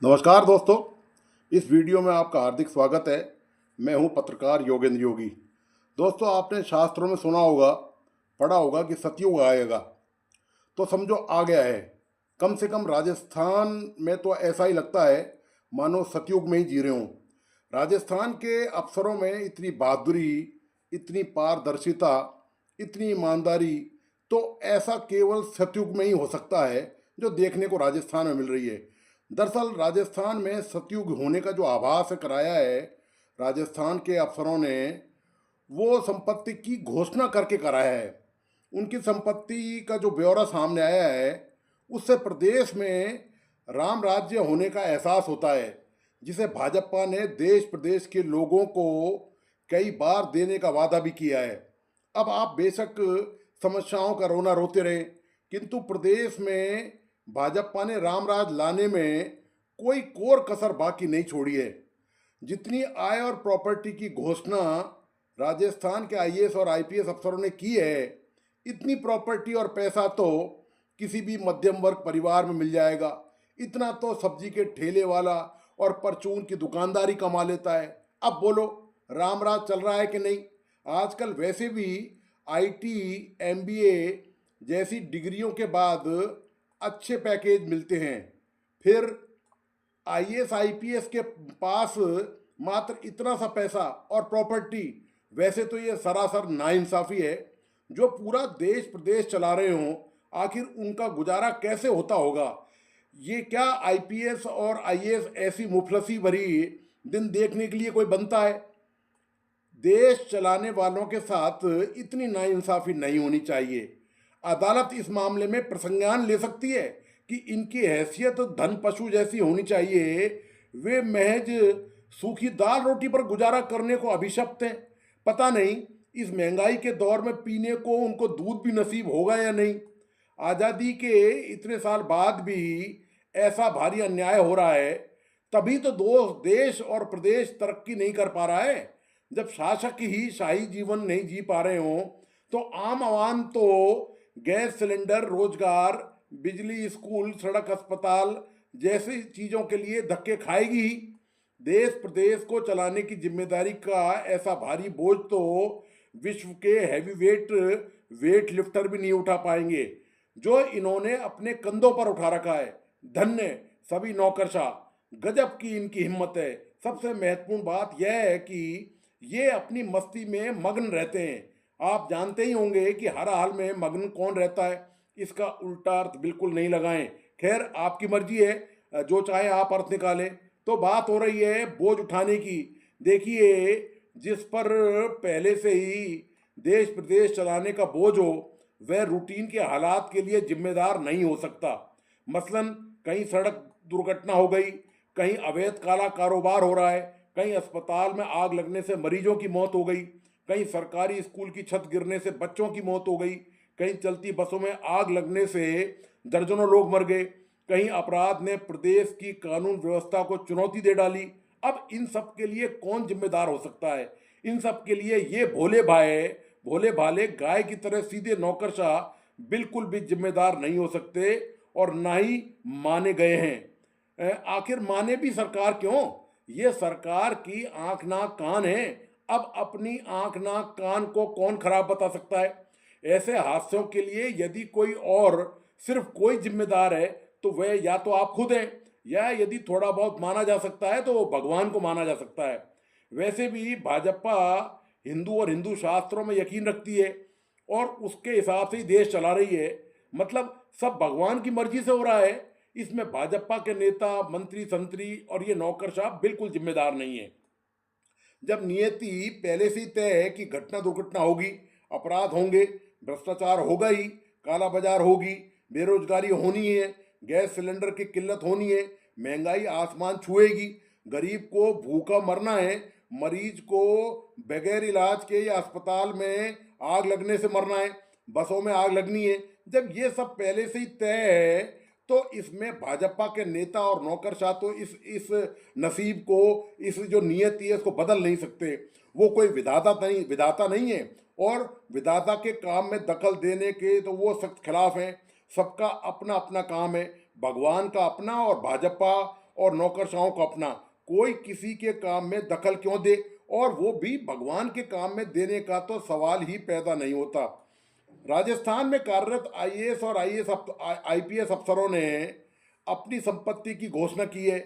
नमस्कार दोस्तों, इस वीडियो में आपका हार्दिक स्वागत है। मैं हूं पत्रकार योगेंद्र योगी। दोस्तों, आपने शास्त्रों में सुना होगा, पढ़ा होगा कि सतयुग आएगा। तो समझो आ गया है। कम से कम राजस्थान में तो ऐसा ही लगता है मानो सतयुग में ही जी रहे हों। राजस्थान के अफसरों में इतनी बहादुरी, इतनी पारदर्शिता, इतनी ईमानदारी, तो ऐसा केवल सतयुग में ही हो सकता है जो देखने को राजस्थान में मिल रही है। दरअसल राजस्थान में सतयुग होने का जो आभास कराया है राजस्थान के अफसरों ने, वो संपत्ति की घोषणा करके कराया है। उनकी संपत्ति का जो ब्यौरा सामने आया है, उससे प्रदेश में राम राज्य होने का एहसास होता है, जिसे भाजपा ने देश प्रदेश के लोगों को कई बार देने का वादा भी किया है। अब आप बेशक समस्याओं का रोना रोते रहे, किंतु प्रदेश में भाजपा ने रामराज लाने में कोई कोर कसर बाकी नहीं छोड़ी है। जितनी आय और प्रॉपर्टी की घोषणा राजस्थान के आईएएस और आईपीएस अफसरों ने की है, इतनी प्रॉपर्टी और पैसा तो किसी भी मध्यम वर्ग परिवार में मिल जाएगा। इतना तो सब्जी के ठेले वाला और परचून की दुकानदारी कमा लेता है। अब बोलो, रामराज चल रहा है कि नहीं? आजकल वैसे भी आईटी, एमबीए जैसी डिग्रियों के बाद अच्छे पैकेज मिलते हैं। फिर आईएएस आईपीएस के पास मात्र इतना सा पैसा और प्रॉपर्टी, वैसे तो ये सरासर नाइंसाफ़ी है। जो पूरा देश प्रदेश चला रहे हों, आखिर उनका गुजारा कैसे होता होगा? ये क्या आईपीएस और आईएएस ऐसी मुफलसी भरी दिन देखने के लिए कोई बनता है? देश चलाने वालों के साथ इतनी नाइंसाफ़ी नहीं होनी चाहिए। अदालत इस मामले में प्रसंज्ञान ले सकती है कि इनकी हैसियत धन पशु जैसी होनी चाहिए। वे महज सूखी दाल रोटी पर गुजारा करने को अभिशप्त हैं। पता नहीं इस महंगाई के दौर में पीने को उनको दूध भी नसीब होगा या नहीं। आज़ादी के इतने साल बाद भी ऐसा भारी अन्याय हो रहा है। तभी तो दो देश और प्रदेश तरक्की नहीं कर पा रहा है। जब शासक ही शाही जीवन नहीं जी पा रहे हों, तो आम आवाम तो गैस सिलेंडर, रोजगार, बिजली, स्कूल, सड़क, अस्पताल जैसी चीज़ों के लिए धक्के खाएगी ही। देश प्रदेश को चलाने की जिम्मेदारी का ऐसा भारी बोझ तो विश्व के वेट लिफ्टर भी नहीं उठा पाएंगे, जो इन्होंने अपने कंधों पर उठा रखा है। धन्य सभी नौकरशाह, गजब की इनकी हिम्मत है। सबसे महत्वपूर्ण बात यह है कि ये अपनी मस्ती में मग्न रहते हैं। आप जानते ही होंगे कि हर हाल में मग्न कौन रहता है। इसका उल्टा अर्थ बिल्कुल नहीं लगाएं। खैर, आपकी मर्जी है, जो चाहे आप अर्थ निकालें। तो बात हो रही है बोझ उठाने की। देखिए, जिस पर पहले से ही देश प्रदेश चलाने का बोझ हो, वह रूटीन के हालात के लिए जिम्मेदार नहीं हो सकता। मसलन कहीं सड़क दुर्घटना हो गई, कहीं अवैध काला कारोबार हो रहा है, कहीं अस्पताल में आग लगने से मरीजों की मौत हो गई, कहीं सरकारी स्कूल की छत गिरने से बच्चों की मौत हो गई, कहीं चलती बसों में आग लगने से दर्जनों लोग मर गए, कहीं अपराध ने प्रदेश की कानून व्यवस्था को चुनौती दे डाली। अब इन सब के लिए कौन जिम्मेदार हो सकता है? इन सब के लिए ये भोले भाले गाय की तरह सीधे नौकरशाह बिल्कुल भी जिम्मेदार नहीं हो सकते, और ना ही माने गए हैं। आखिर माने भी सरकार क्यों? ये सरकार की आंख नाक कान है। अब अपनी आंख नाक कान को कौन खराब बता सकता है? ऐसे हादसों के लिए यदि कोई और, सिर्फ कोई जिम्मेदार है, तो वह या तो आप खुद हैं, या यदि थोड़ा बहुत माना जा सकता है तो वो भगवान को माना जा सकता है। वैसे भी भाजपा हिंदू और हिंदू शास्त्रों में यकीन रखती है और उसके हिसाब से ही देश चला रही है। मतलब सब भगवान की मर्जी से हो रहा है। इसमें भाजपा के नेता, मंत्री, संतरी और ये नौकरशाह बिल्कुल जिम्मेदार नहीं है। जब नियति पहले से ही तय है कि घटना दुर्घटना होगी, अपराध होंगे, भ्रष्टाचार होगा ही, काला बाजार होगी, बेरोजगारी होनी है, गैस सिलेंडर की किल्लत होनी है, महंगाई आसमान छुएगी, गरीब को भूखा मरना है, मरीज को बगैर इलाज के या अस्पताल में आग लगने से मरना है, बसों में आग लगनी है। जब ये सब पहले से ही तय है, तो इसमें भाजपा के नेता और नौकरशाह तो इस नसीब को, इस जो नियति है, इसको बदल नहीं सकते। वो कोई विधाता नहीं है, और विधाता के काम में दखल देने के तो वो सख्त खिलाफ हैं। सबका अपना अपना काम है, भगवान का अपना और भाजपा और नौकरशाहों को अपना। कोई किसी के काम में दखल क्यों दे, और वो भी भगवान के काम में देने का तो सवाल ही पैदा नहीं होता। राजस्थान में कार्यरत आईएएस और आईपीएस अफसरों ने अपनी संपत्ति की घोषणा की है।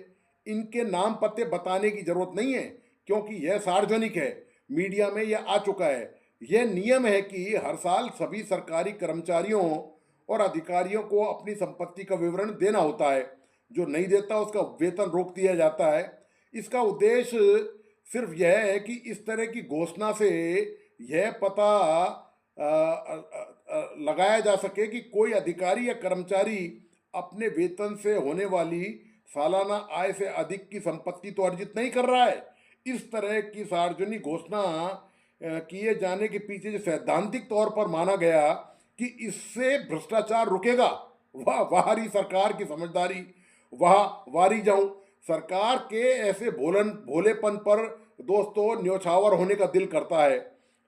इनके नाम पते बताने की जरूरत नहीं है, क्योंकि यह सार्वजनिक है, मीडिया में यह आ चुका है। यह नियम है कि हर साल सभी सरकारी कर्मचारियों और अधिकारियों को अपनी संपत्ति का विवरण देना होता है। जो नहीं देता उसका वेतन रोक दिया जाता है। इसका उद्देश्य सिर्फ यह है कि इस तरह की घोषणा से यह पता लगाया जा सके कि कोई अधिकारी या कर्मचारी अपने वेतन से होने वाली सालाना आय से अधिक की संपत्ति तो अर्जित नहीं कर रहा है। इस तरह की सार्वजनिक घोषणा किए जाने के पीछे जो सैद्धांतिक तौर पर माना गया कि इससे भ्रष्टाचार रुकेगा, वाह वाहरी सरकार की समझदारी, वाह वारी जाऊं। सरकार के ऐसे भोलेपन पर दोस्तों न्योछावर होने का दिल करता है।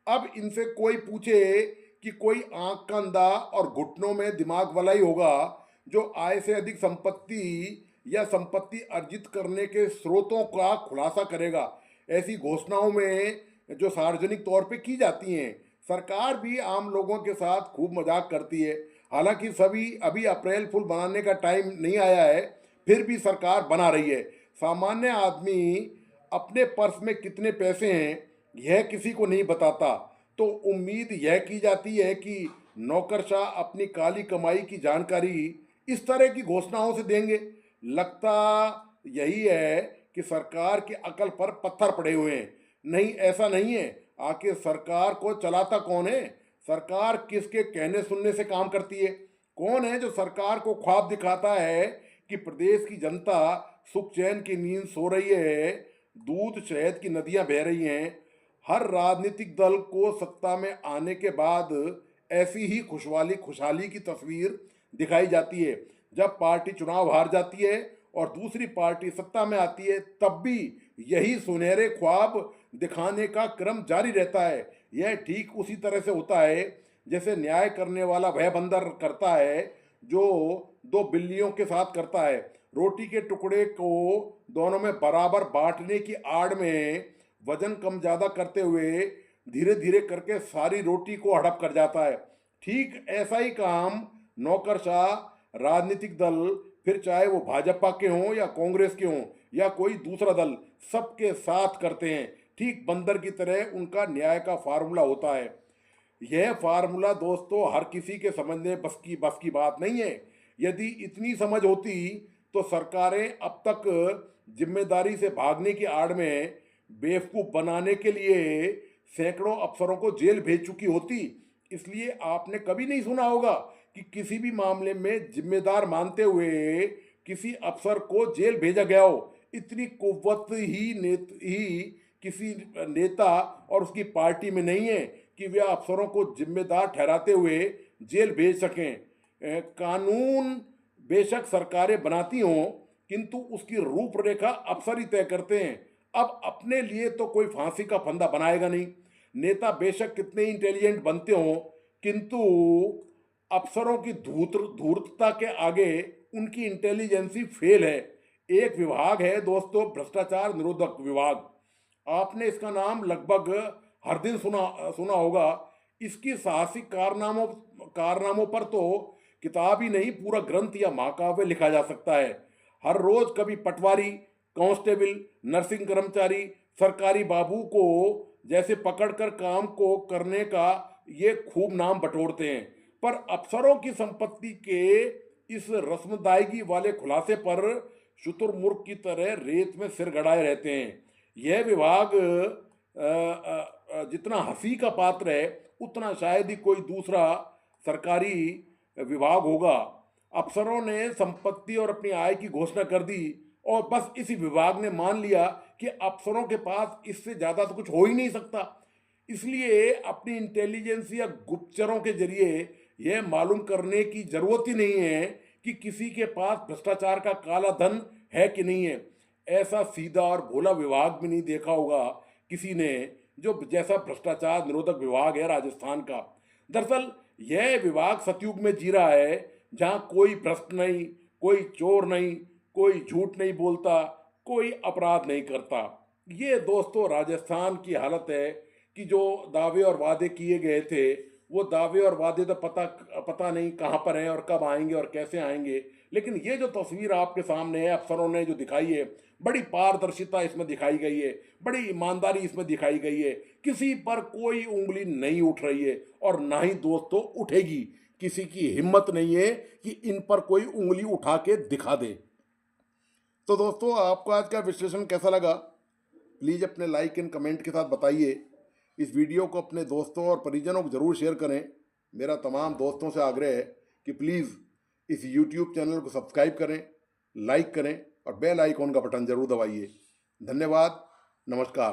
अब इनसे कोई पूछे कि कोई आंख का अंधा और घुटनों में दिमाग वाला ही होगा जो आय से अधिक संपत्ति या संपत्ति अर्जित करने के स्रोतों का खुलासा करेगा। ऐसी घोषणाओं में जो सार्वजनिक तौर पे की जाती हैं, सरकार भी आम लोगों के साथ खूब मजाक करती है। हालांकि सभी अभी अप्रैल फूल बनाने का टाइम नहीं आया है, फिर भी सरकार बना रही है। सामान्य आदमी अपने पर्स में कितने पैसे हैं यह किसी को नहीं बताता, तो उम्मीद यह की जाती है कि नौकरशाह अपनी काली कमाई की जानकारी इस तरह की घोषणाओं से देंगे। लगता यही है कि सरकार की अकल पर पत्थर पड़े हुए हैं। नहीं, ऐसा नहीं है। आखिर सरकार को चलाता कौन है? सरकार किसके कहने सुनने से काम करती है? कौन है जो सरकार को ख्वाब दिखाता है कि प्रदेश की जनता सुख चैन की नींद सो रही है, दूध शहद की नदियां बह रही हैं? हर राजनीतिक दल को सत्ता में आने के बाद ऐसी ही खुशहाली की तस्वीर दिखाई जाती है। जब पार्टी चुनाव हार जाती है और दूसरी पार्टी सत्ता में आती है, तब भी यही सुनहरे ख्वाब दिखाने का क्रम जारी रहता है। यह ठीक उसी तरह से होता है जैसे न्याय करने वाला वह बंदर करता है जो दो बिल्लियों के साथ करता है। रोटी के टुकड़े को दोनों में बराबर बांटने की आड़ में वजन कम ज़्यादा करते हुए धीरे धीरे करके सारी रोटी को हड़प कर जाता है। ठीक ऐसा ही काम नौकरशाह राजनीतिक दल, फिर चाहे वो भाजपा के हों या कांग्रेस के हों या कोई दूसरा दल, सबके साथ करते हैं। ठीक बंदर की तरह उनका न्याय का फार्मूला होता है। यह फार्मूला दोस्तों हर किसी के समझने बस की बात नहीं है। यदि इतनी समझ होती तो सरकारें अब तक जिम्मेदारी से भागने की आड़ में बेवकूफ़ बनाने के लिए सैकड़ों अफसरों को जेल भेज चुकी होती। इसलिए आपने कभी नहीं सुना होगा कि किसी भी मामले में जिम्मेदार मानते हुए किसी अफसर को जेल भेजा गया हो। इतनी कुव्वत ही किसी नेता और उसकी पार्टी में नहीं है कि वे अफसरों को जिम्मेदार ठहराते हुए जेल भेज सकें। कानून बेशक सरकारें बनाती हों, किंतु उसकी रूपरेखा अफसर ही तय करते हैं। अब अपने लिए तो कोई फांसी का फंदा बनाएगा नहीं। नेता बेशक कितने इंटेलिजेंट बनते हों, किंतु अफसरों की धूर्तता के आगे उनकी इंटेलिजेंसी फेल है। एक विभाग है दोस्तों, भ्रष्टाचार निरोधक विभाग। आपने इसका नाम लगभग हर दिन सुना होगा। इसकी साहसिक कारनामों पर तो किताब ही नहीं, पूरा ग्रंथ या महाकाव्य लिखा जा सकता है। हर रोज कभी पटवारी, कांस्टेबल, नर्सिंग कर्मचारी, सरकारी बाबू को जैसे पकड़कर काम को करने का ये खूब नाम बटोरते हैं, पर अफसरों की संपत्ति के इस रस्मदायगी वाले खुलासे पर शुतुरमुर्ग की तरह रेत में सिर गड़ाए रहते हैं। यह विभाग जितना हंसी का पात्र है, उतना शायद ही कोई दूसरा सरकारी विभाग होगा। अफसरों ने संपत्ति और अपनी आय की घोषणा कर दी और बस इसी विभाग ने मान लिया कि अफसरों के पास इससे ज़्यादा तो कुछ हो ही नहीं सकता। इसलिए अपनी इंटेलिजेंस या गुप्तचरों के जरिए यह मालूम करने की जरूरत ही नहीं है कि किसी के पास भ्रष्टाचार का काला धन है कि नहीं है। ऐसा सीधा और भोला विभाग भी नहीं देखा होगा किसी ने जो जैसा भ्रष्टाचार निरोधक विभाग है राजस्थान का। दरअसल यह विभाग सतयुग में जी रहा है, जहाँ कोई भ्रष्ट नहीं, कोई चोर नहीं, कोई झूठ नहीं बोलता, कोई अपराध नहीं करता। ये दोस्तों राजस्थान की हालत है कि जो दावे और वादे किए गए थे, वो दावे और वादे तो पता पता नहीं कहाँ पर हैं और कब आएंगे और कैसे आएंगे। लेकिन ये जो तस्वीर आपके सामने है, अफसरों ने जो दिखाई है, बड़ी पारदर्शिता इसमें दिखाई गई है, बड़ी ईमानदारी इसमें दिखाई गई है। किसी पर कोई उंगली नहीं उठ रही है और ना ही दोस्तों उठेगी। किसी की हिम्मत नहीं है कि इन पर कोई उंगली उठा के दिखा दे। तो दोस्तों आपको आज का विश्लेषण कैसा लगा, प्लीज़ अपने लाइक एंड कमेंट के साथ बताइए। इस वीडियो को अपने दोस्तों और परिजनों को ज़रूर शेयर करें। मेरा तमाम दोस्तों से आग्रह है कि प्लीज़ इस यूट्यूब चैनल को सब्सक्राइब करें, लाइक करें और बेल आइकॉन का बटन ज़रूर दबाइए। धन्यवाद, नमस्कार।